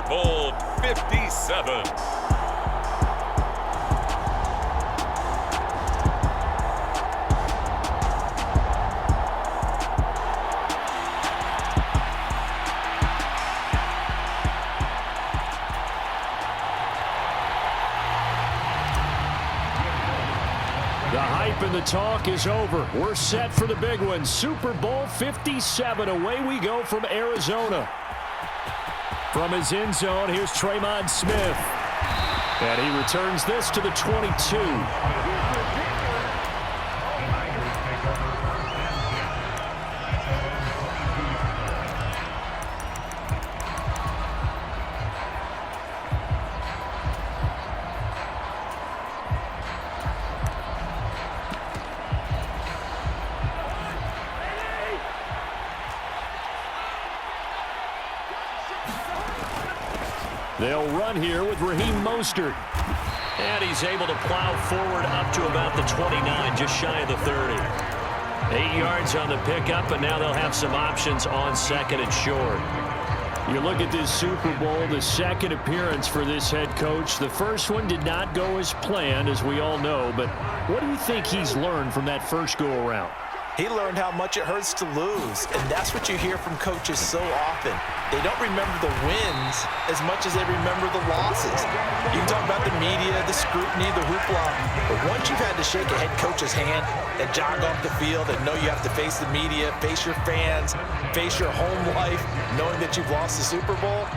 Super Bowl 57. The hype and the talk is over. We're set for the big one. Super Bowl 57. Away we go from Arizona. From his end zone, here's Tremon Smith. And he returns this to the 22. They'll run here with Raheem Mostert. And he's able to plow forward up to about the 29, just shy of the 30. 8 yards on the pickup, and now they'll have some options on second and short. You look at this Super Bowl, the second appearance for this head coach. The first one did not go as planned, as we all know, but what do you think he's learned from that first go-around? He learned how much it hurts to lose, and that's what you hear from coaches so often. They don't remember the wins as much as they remember the losses. You can talk about the media, the scrutiny, the hoopla, but once you've had to shake a head coach's hand and jog off the field and know you have to face the media, face your fans, face your home life, knowing that you've lost the Super Bowl,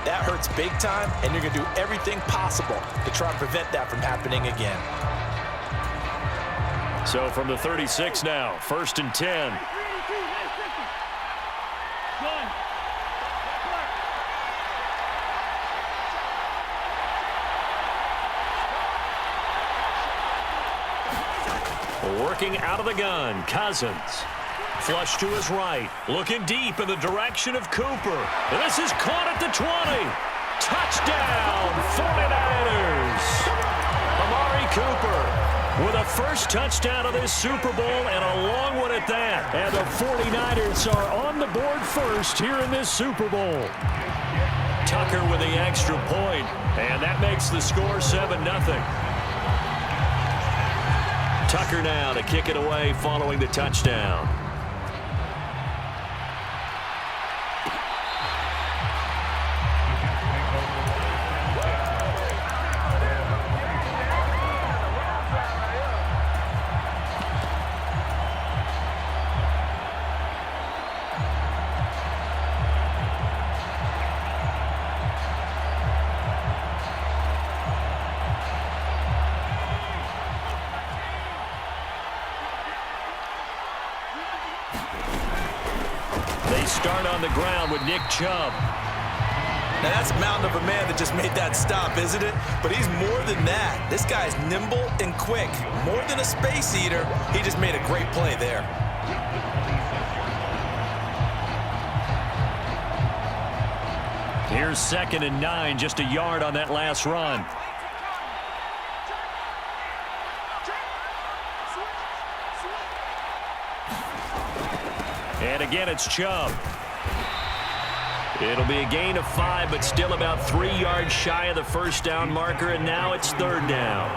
that hurts big time, and you're going to do everything possible to try and prevent that from happening again. So from the 36 now, 1st and 10. Working out of the gun, Cousins. Flush to his right, looking deep in the direction of Cooper. This is caught at the 20. Touchdown, 49ers. Amari Cooper with a first touchdown of this Super Bowl, and a long one at that. And the 49ers are on the board first here in this Super Bowl. Tucker with the extra point, and that makes the score 7-0. Tucker now to kick it away following the touchdown. They start on the ground with Nick Chubb. Now that's a mountain of a man that just made that stop, isn't it? But he's more than that. This guy's nimble and quick. More than a space eater, he just made a great play there. Here's 2nd and 9, just a yard on that last run. And again, it's Chubb. It'll be a gain of 5, but still about 3 yards shy of the first down marker, and now it's 3rd down.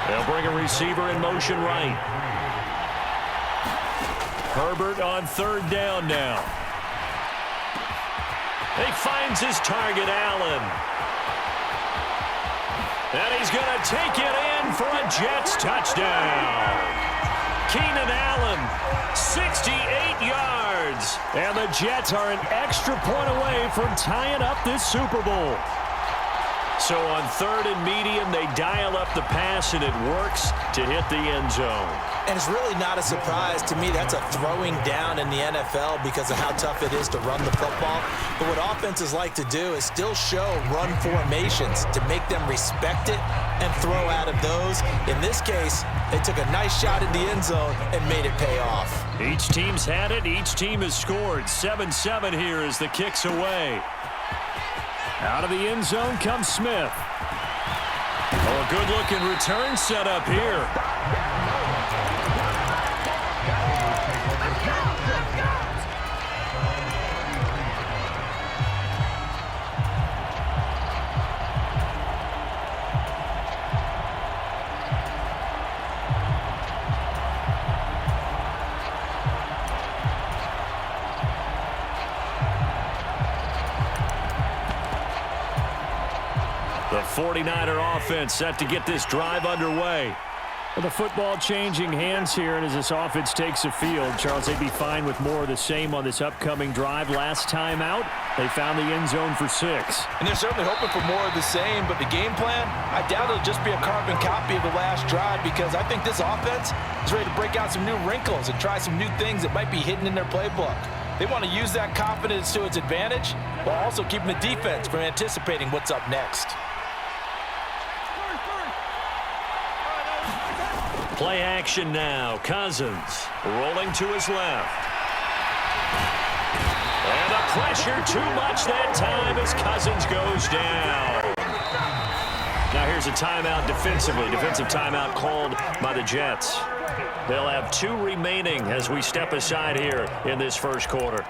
They'll bring a receiver in motion right. Herbert on 3rd down now. He finds his target, Allen. And he's going to take it in for a Jets touchdown. Keenan Allen, 68 yards. And the Jets are an extra point away from tying up this Super Bowl. So on 3rd and medium, they dial up the pass, and it works to hit the end zone. And it's really not a surprise to me. That's a throwing down in the NFL because of how tough it is to run the football. But what offenses like to do is still show run formations to make them respect it and throw out of those. In this case, they took a nice shot in the end zone and made it pay off. Each team's had it. Each team has scored. 7-7 here as the kick's away. Out of the end zone comes Smith. Oh, a good-looking return set up here. The 49er offense set to get this drive underway. Well, the football changing hands here, and as this offense takes the field, Charles, they'd be fine with more of the same on this upcoming drive. Last time out, they found the end zone for 6. And they're certainly hoping for more of the same, but the game plan, I doubt it'll just be a carbon copy of the last drive, because I think this offense is ready to break out some new wrinkles and try some new things that might be hidden in their playbook. They want to use that confidence to its advantage while also keeping the defense from anticipating what's up next. Play action now. Cousins rolling to his left. And the pressure too much that time as Cousins goes down. Now here's a timeout defensively. Defensive timeout called by the Jets. They'll have 2 remaining as we step aside here in this first quarter.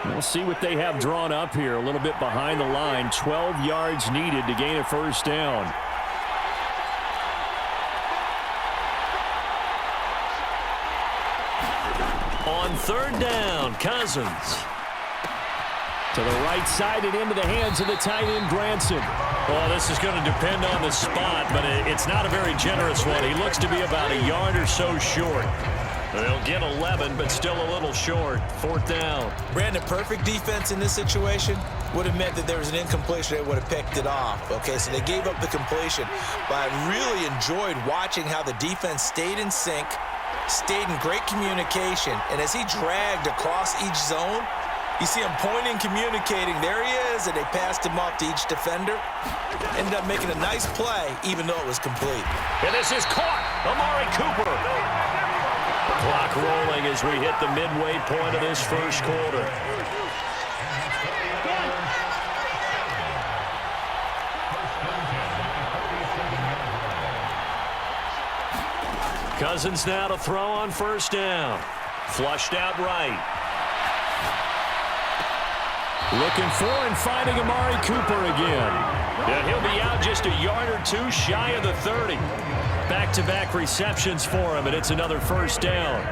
We'll see what they have drawn up here. A little bit behind the line. 12 yards needed to gain a first down. On 3rd down, Cousins. To the right side and into the hands of the tight end, Granson. Well, this is going to depend on the spot, but it's not a very generous one. He looks to be about a yard or so short. They'll get 11, but still a little short. 4th down. Brandon, perfect defense in this situation would have meant that there was an incompletion. They would have picked it off. Okay, so they gave up the completion. But I really enjoyed watching how the defense stayed in sync, stayed in great communication, and as he dragged across each zone, you see him pointing, communicating. There he is, and they passed him off to each defender. Ended up making a nice play, even though it was complete. And this is caught. Amari Cooper. Clock rolling as we hit the midway point of this first quarter. Cousins now to throw on 1st down. Flushed out right. Looking for and finding Amari Cooper again. And he'll be out just a yard or 2 shy of the 30. Back-to-back receptions for him, and it's another 1st down.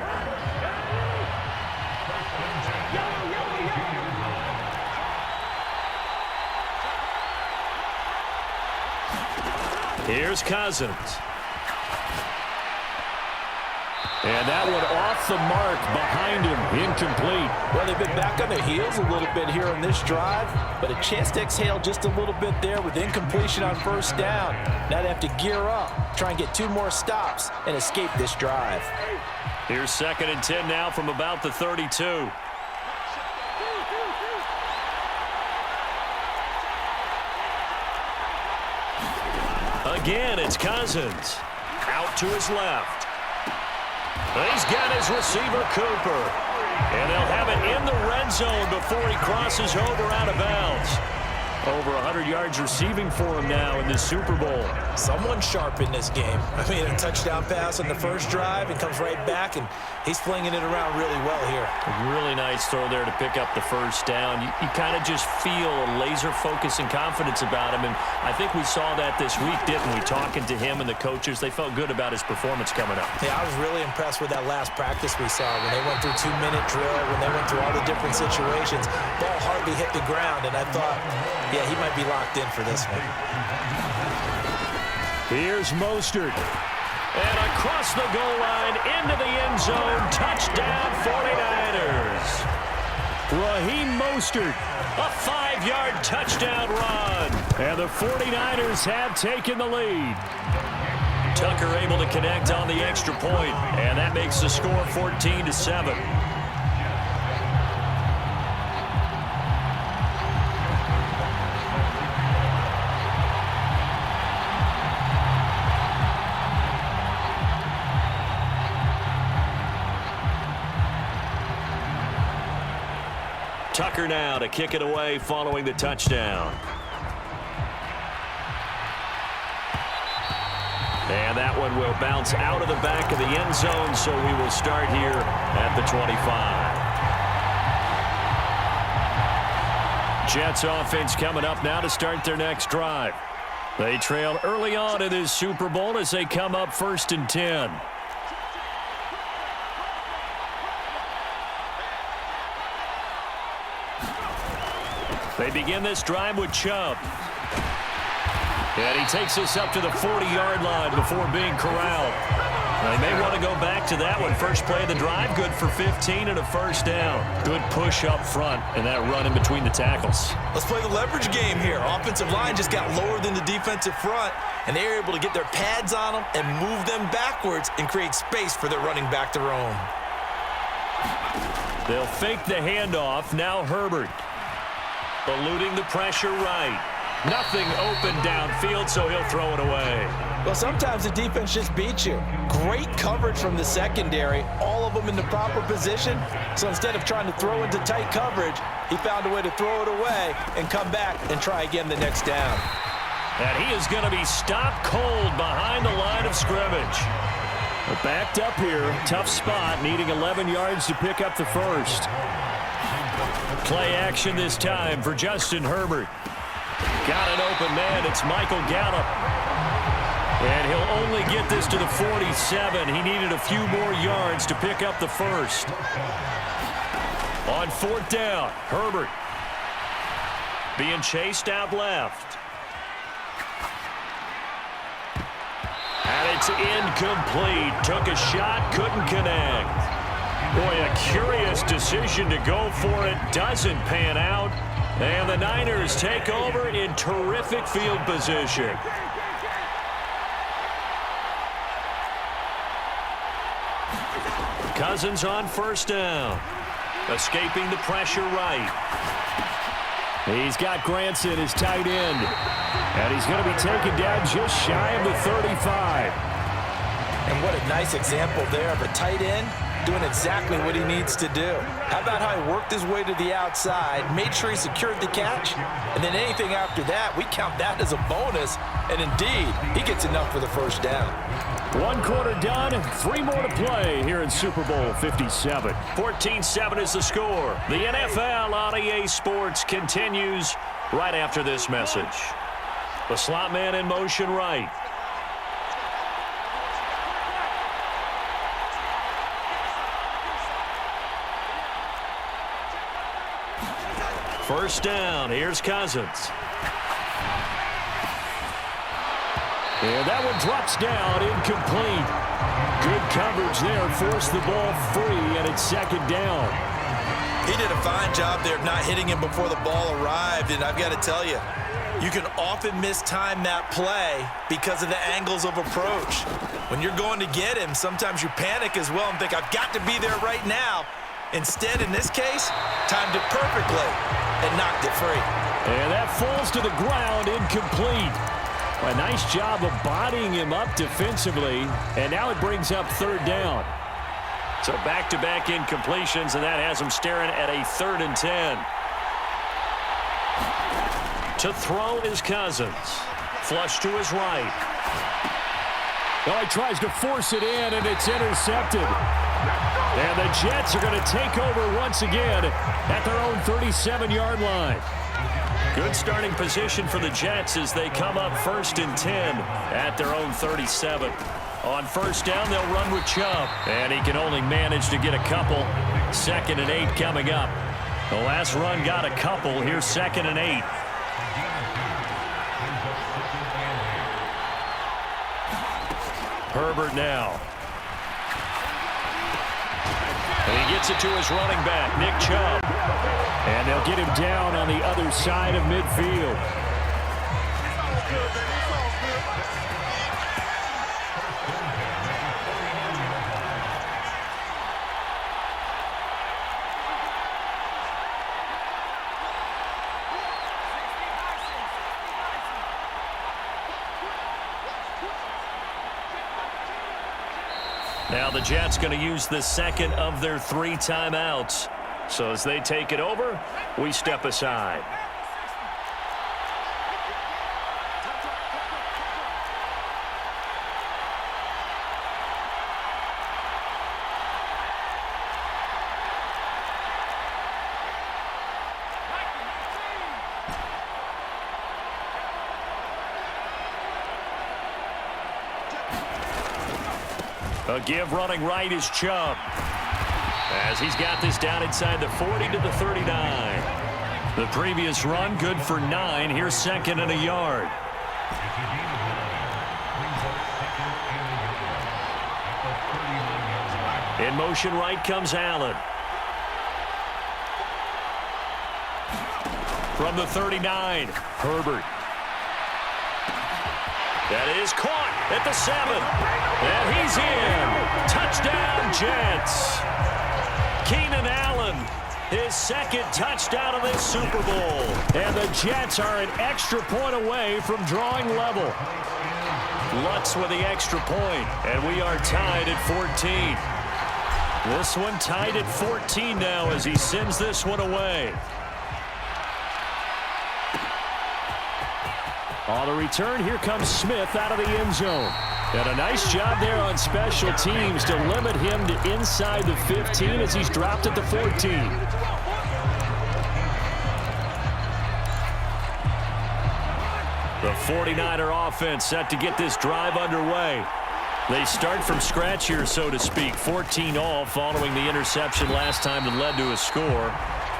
Here's Cousins. And that one off the mark behind him, incomplete. Well, they've been back on their heels a little bit here on this drive, but a chance to exhale just a little bit there with incompletion on 1st down. Now they have to gear up, try and get 2 more stops, and escape this drive. Here's 2nd and 10 now from about the 32. Again, it's Cousins. Out to his left. He's got his receiver, Cooper. And they'll have it in the red zone before he crosses over out of bounds. Over 100 yards receiving for him now in this Super Bowl. Someone sharp in this game. I mean, a touchdown pass on the first drive and comes right back, and he's flinging it around really well here. A really nice throw there to pick up the 1st down. You kind of just feel a laser focus and confidence about him, and I think we saw that this week, didn't we? Talking to him and the coaches, they felt good about his performance coming up. Yeah, I was really impressed with that last practice we saw when they went through 2-minute drill, when they went through all the different situations. Ball hardly hit the ground, and I thought, yeah, he might be locked in for this one. Here's Mostert. And across the goal line into the end zone. Touchdown 49ers. Raheem Mostert. A 5-yard touchdown run. And the 49ers have taken the lead. Tucker able to connect on the extra point, and that makes the score 14-7. Tucker now to kick it away following the touchdown. And that one will bounce out of the back of the end zone, so we will start here at the 25. Jets offense coming up now to start their next drive. They trail early on in this Super Bowl as they come up 1st and 10. They begin this drive with Chubb. And he takes us up to the 40-yard line before being corralled. They may want to go back to that one. First play of the drive, good for 15 and a first down. Good push up front and that run in between the tackles. Let's play the leverage game here. Offensive line just got lower than the defensive front, and they were able to get their pads on them and move them backwards and create space for their running back to roam. They'll fake the handoff. Now Herbert. Eluding the pressure right. Nothing open downfield, so he'll throw it away. Well, sometimes the defense just beats you. Great coverage from the secondary, all of them in the proper position. So instead of trying to throw into tight coverage, he found a way to throw it away and come back and try again the next down. And he is going to be stopped cold behind the line of scrimmage. Well, backed up here, tough spot, needing 11 yards to pick up the first. Play action this time for Justin Herbert. Got an open man. It's Michael Gallup. And he'll only get this to the 47. He needed a few more yards to pick up the first. On fourth down, Herbert being chased out left. And it's incomplete. Took a shot, couldn't connect. Boy, a curious decision to go for it. Doesn't pan out. And the Niners take over in terrific field position. Cousins on first down. Escaping the pressure right. He's got Granson, his tight end. And he's going to be taken down just shy of the 35. And what a nice example there of a tight end doing exactly what he needs to do. How about how he worked his way to the outside, made sure he secured the catch, and then anything after that, we count that as a bonus. And indeed, he gets enough for the first down. One quarter done, 3 more to play here in Super Bowl 57. 14-7 is the score. The NFL on EA Sports continues right after this message. The slot man in motion right. First down, here's Cousins. And that one drops down, incomplete. Good coverage there, forced the ball free, and it's second down. He did a fine job there of not hitting him before the ball arrived, and I've got to tell you, you can often mistime that play because of the angles of approach. When you're going to get him, sometimes you panic as well and think, I've got to be there right now. Instead, in this case, timed it perfectly and knocked it free. And that falls to the ground, incomplete. A nice job of bodying him up defensively, and now it brings up third down. So back-to-back incompletions, and that has him staring at a 3rd and 10. To throw is Cousins. Flush to his right. Well, he tries to force it in, and it's intercepted. And the Jets are going to take over once again at their own 37-yard line. Good starting position for the Jets as they come up 1st and 10 at their own 37. On first down, they'll run with Chubb. And he can only manage to get a couple. 2nd and 8 coming up. The last run got a couple. Here's 2nd and 8. Herbert now. And he gets it to his running back, Nick Chubb. And they'll get him down on the other side of midfield. Now the Jets going to use the 2nd of their 3 timeouts. So as they take it over, we step aside. A give running right is Chubb. As he's got this down inside the 40 to the 39. The previous run, good for 9. Here's second and a yard. In motion right comes Allen. From the 39, Herbert. That is caught at the 7. And he's in. Touchdown, Jets. Keenan Allen, his second touchdown of this Super Bowl. And the Jets are an extra point away from drawing level. Lutz with the extra point, and we are tied at 14. This one tied at 14 now as he sends this one away. On the return, here comes Smith out of the end zone. And a nice job there on special teams to limit him to inside the 15 as he's dropped at the 14. The 49er offense set to get this drive underway. They start from scratch here, so to speak. 14 all following the interception last time that led to a score.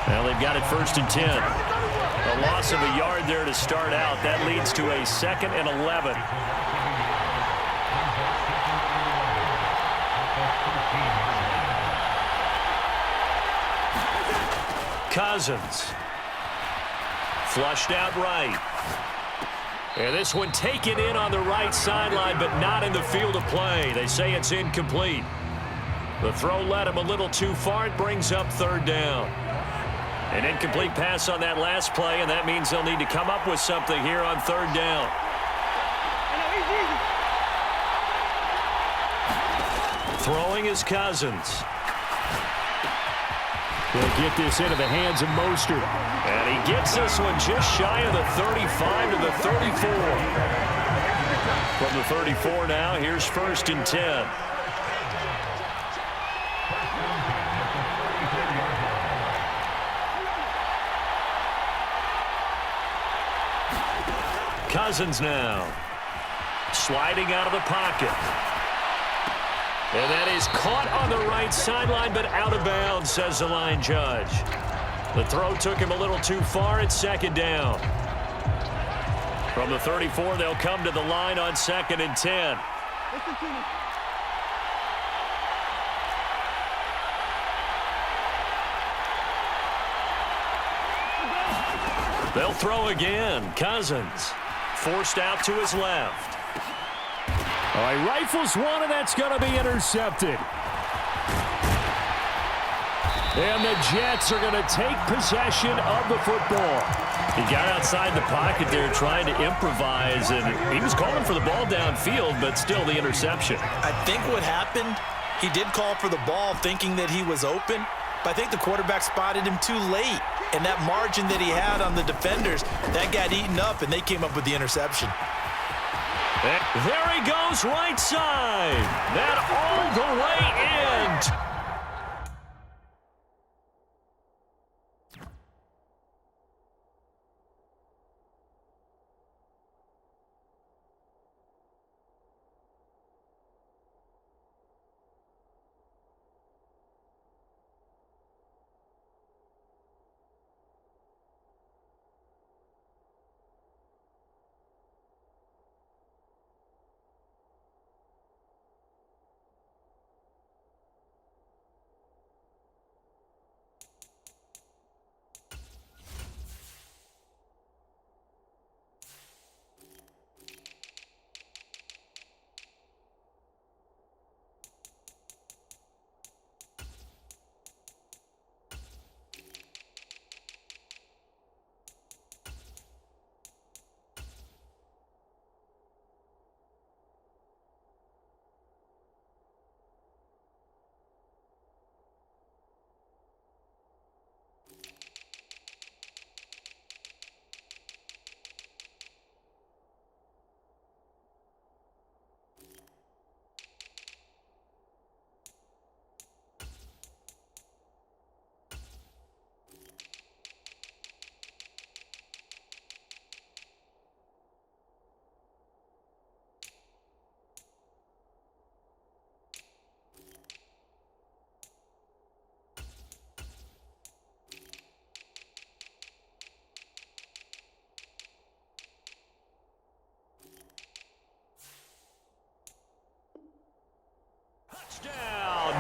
Well, they've got it 1st and 10. A loss of a yard there to start out. That leads to a 2nd and 11. Cousins. Flushed out right. And this one taken in on the right sideline, but not in the field of play. They say it's incomplete. The throw led him a little too far. It brings up 3rd down. An incomplete pass on that last play, and that means they'll need to come up with something here on 3rd down. Throwing is Cousins. They'll get this into the hands of Mostert. And he gets this one just shy of the 35 to the 34. From the 34 now, here's 1st and 10. Cousins now. Sliding out of the pocket. And that is caught on the right sideline, but out of bounds, says the line judge. The throw took him a little too far. It's 2nd down. From the 34, they'll come to the line on 2nd and 10. They'll throw again. Cousins forced out to his left. All right, rifles one, and that's going to be intercepted. And the Jets are going to take possession of the football. He got outside the pocket there trying to improvise, and he was calling for the ball downfield, but still the interception. I think what happened, he did call for the ball thinking that he was open, but I think the quarterback spotted him too late. And that margin that he had on the defenders, that got eaten up, and they came up with the interception. There he goes, right side. That all the way in.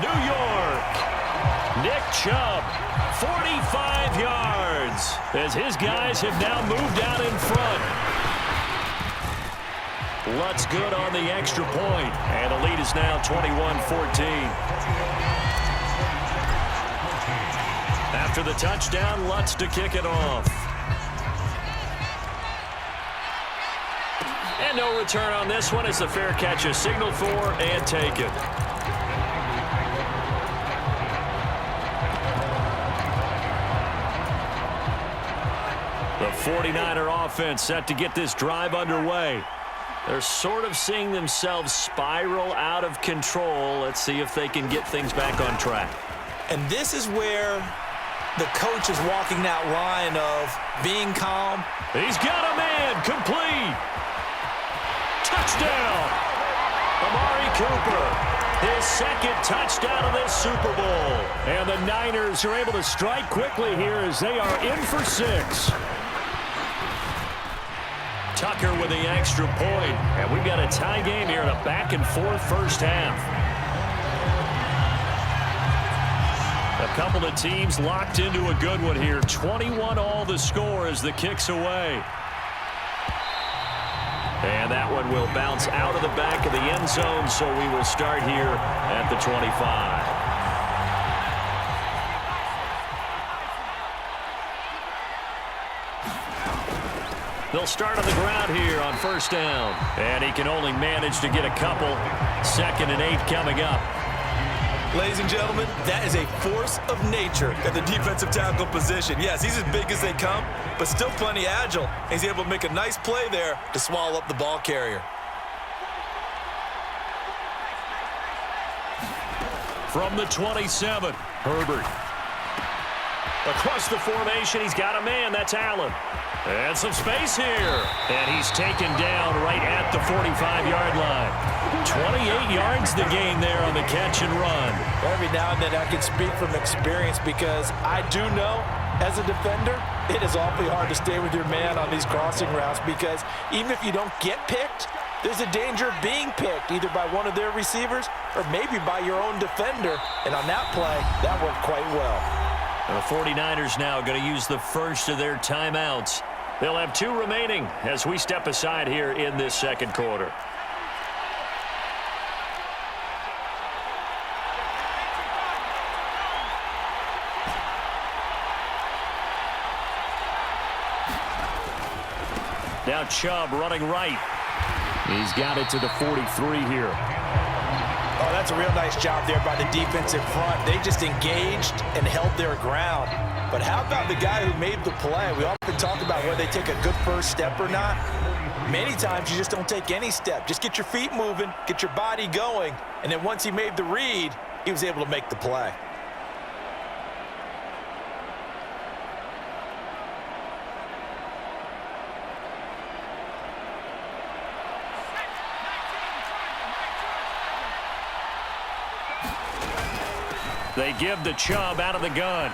New York. Nick Chubb, 45 yards, as his guys have now moved out in front. Lutz good on the extra point, and the lead is now 21-14. After the touchdown, Lutz to kick it off. And no return on this one as the fair catch is signaled for and taken. The 49er offense set to get this drive underway. They're sort of seeing themselves spiral out of control. Let's see if they can get things back on track. And this is where the coach is walking that line of being calm. He's got a man, complete. Touchdown. Amari Cooper, his second touchdown of this Super Bowl. And the Niners are able to strike quickly here as they are in for 6. Tucker with the extra point. And we've got a tie game here in a back-and-forth first half. A couple of teams locked into a good one here. 21-all the score as the kick's away. And that one will bounce out of the back of the end zone, so we will start here at the 25. They'll start on the ground here on first down. And he can only manage to get a couple. 2nd and 8 coming up. Ladies and gentlemen, that is a force of nature at the defensive tackle position. Yes, he's as big as they come, but still plenty agile. He's able to make a nice play there to swallow up the ball carrier. From the 27, Herbert. Across the formation, he's got a man. That's Allen. And some space here. And he's taken down right at the 45-yard line. 28 yards the gain there on the catch and run. Every now and then I can speak from experience because I do know, as a defender, it is awfully hard to stay with your man on these crossing routes because even if you don't get picked, there's a danger of being picked either by one of their receivers or maybe by your own defender. And on that play, that worked quite well. And the 49ers now going to use the first of their timeouts. They'll have 2 remaining as we step aside here in this second quarter. Now Chubb running right. He's got it to the 43 here. Oh, that's a real nice job there by the defensive front. They just engaged and held their ground. But how about the guy who made the play? We often talk about whether they take a good first step or not. Many times you just don't take any step. Just get your feet moving, get your body going, and then once he made the read, he was able to make the play. They give the Chubb out of the gun.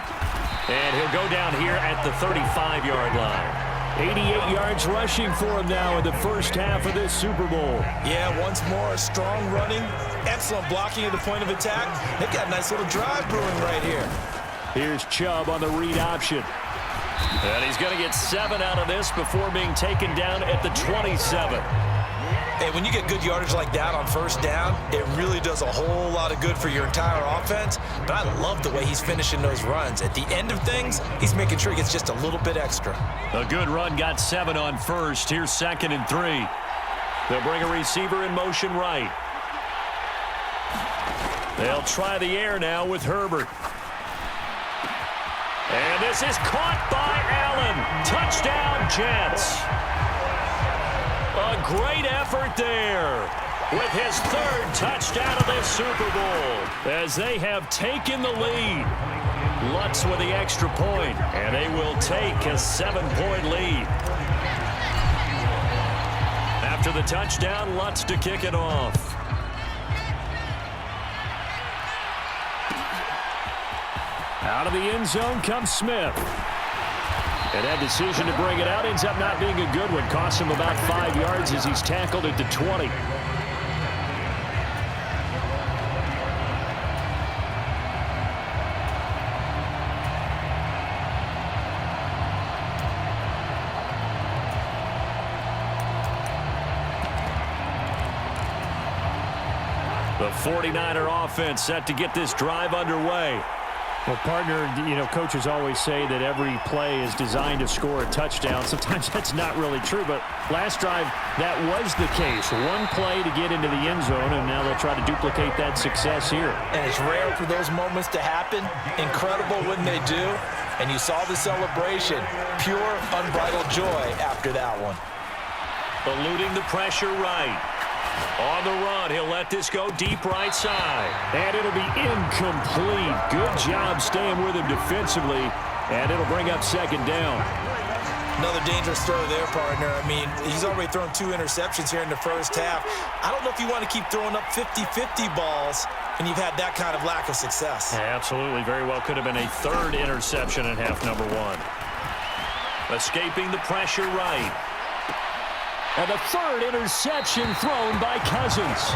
And he'll go down here at the 35-yard line. 88 yards rushing for him now in the first half of this Super Bowl. Yeah, once more, strong running, excellent blocking at the point of attack. They've got a nice little drive brewing right here. Here's Chubb on the read option. And he's going to get 7 out of this before being taken down at the 27. Hey, when you get good yardage like that on first down, it really does a whole lot of good for your entire offense. But I love the way he's finishing those runs. At the end of things, he's making sure he gets just a little bit extra. A good run, got 7 on first. Here's 2nd and 3. They'll bring a receiver in motion right. They'll try the air now with Herbert. And this is caught by Allen. Touchdown, Jets. A great effort there with his 3rd touchdown of this Super Bowl as they have taken the lead. Lutz with the extra point, and they will take a 7-point lead. After the touchdown, Lutz to kick it off. Out of the end zone comes Smith. And that decision to bring it out ends up not being a good one. Costs him about 5 yards as he's tackled at the 20. The 49er offense set to get this drive underway. Well, partner, coaches always say that every play is designed to score a touchdown. Sometimes that's not really true, but last drive, that was the case. One play to get into the end zone, and now they'll try to duplicate that success here. And it's rare for those moments to happen. Incredible when they do. And you saw the celebration. Pure, unbridled joy after that one. Eluding the pressure right. On the run, he'll let this go deep right side. And it'll be incomplete. Good job staying with him defensively. And it'll bring up second down. Another dangerous throw there, partner. I mean, he's already thrown 2 interceptions here in the first half. I don't know if you want to keep throwing up 50-50 balls when you've had that kind of lack of success. Absolutely. Very well could have been a 3rd interception in half number 1. Escaping the pressure right. And the 3rd interception thrown by Cousins.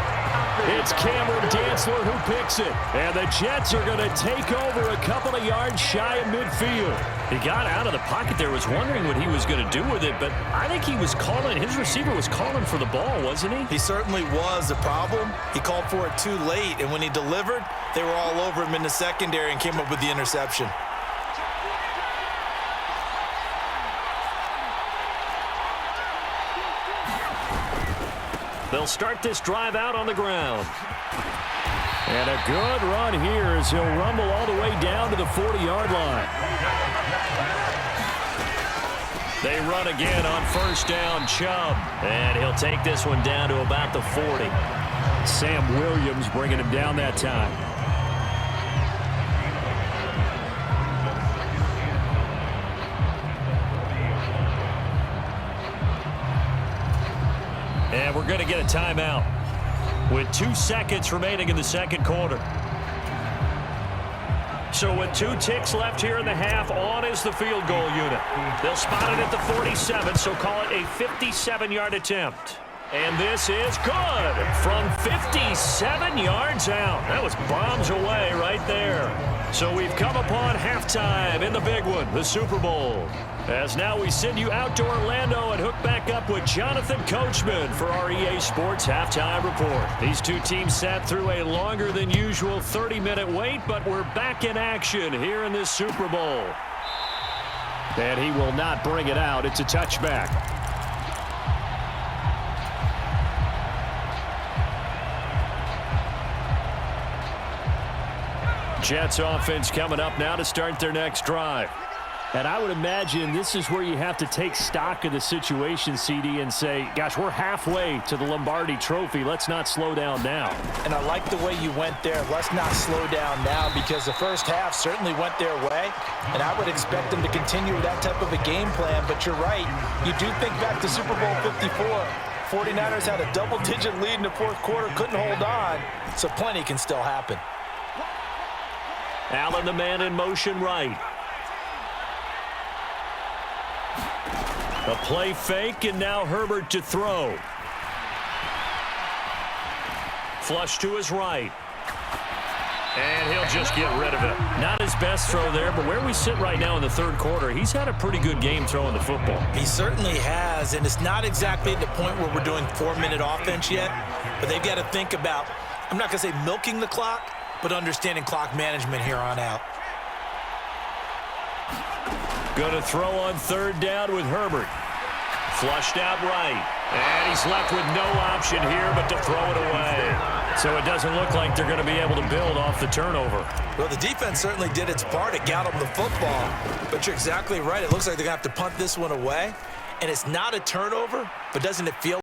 It's Cameron Dantzler who picks it. And the Jets are going to take over a couple of yards shy of midfield. He got out of the pocket there, was wondering what he was going to do with it, but I think he was calling, his receiver was calling for the ball, wasn't he? He certainly was. The problem, he called for it too late, and when he delivered, they were all over him in the secondary and came up with the interception. They'll start this drive out on the ground. And a good run here as he'll rumble all the way down to the 40-yard line. They run again on first down, Chubb. And he'll take this one down to about the 40. Sam Williams bringing him down that time. And we're going to get a timeout with 2 seconds remaining in the second quarter. So with 2 ticks left here in the half, on is the field goal unit. They'll spot it at the 47, so call it a 57-yard attempt. And this is good from 57 yards out. That was bombs away right there. So we've come upon halftime in the big one, the Super Bowl. As now we send you out to Orlando and hook back up with Jonathan Coachman for our EA Sports Halftime Report. These 2 teams sat through a longer than usual 30-minute wait, but we're back in action here in this Super Bowl. And he will not bring it out. It's a touchback. Jets offense coming up now to start their next drive. And I would imagine this is where you have to take stock of the situation, CD, and say, gosh, we're halfway to the Lombardi Trophy. Let's not slow down now. And I like the way you went there. Let's not slow down now, because the first half certainly went their way. And I would expect them to continue with that type of a game plan. But you're right. You do think back to Super Bowl 54. 49ers had a double-digit lead in the fourth quarter, couldn't hold on. So plenty can still happen. Allen, the man in motion right. A play fake, and now Herbert to throw. Flush to his right. And he'll just get rid of it. Not his best throw there, but where we sit right now in the third quarter, he's had a pretty good game throwing the football. He certainly has, and it's not exactly at the point where we're doing 4-minute offense yet, but they've got to think about, I'm not going to say milking the clock, but understanding clock management here on out. Going to throw on third down with Herbert. Flushed out right. And he's left with no option here but to throw it away. So it doesn't look like they're going to be able to build off the turnover. Well, the defense certainly did its part. It got them the football. But you're exactly right. It looks like they're going to have to punt this one away. And it's not a turnover, but doesn't it feel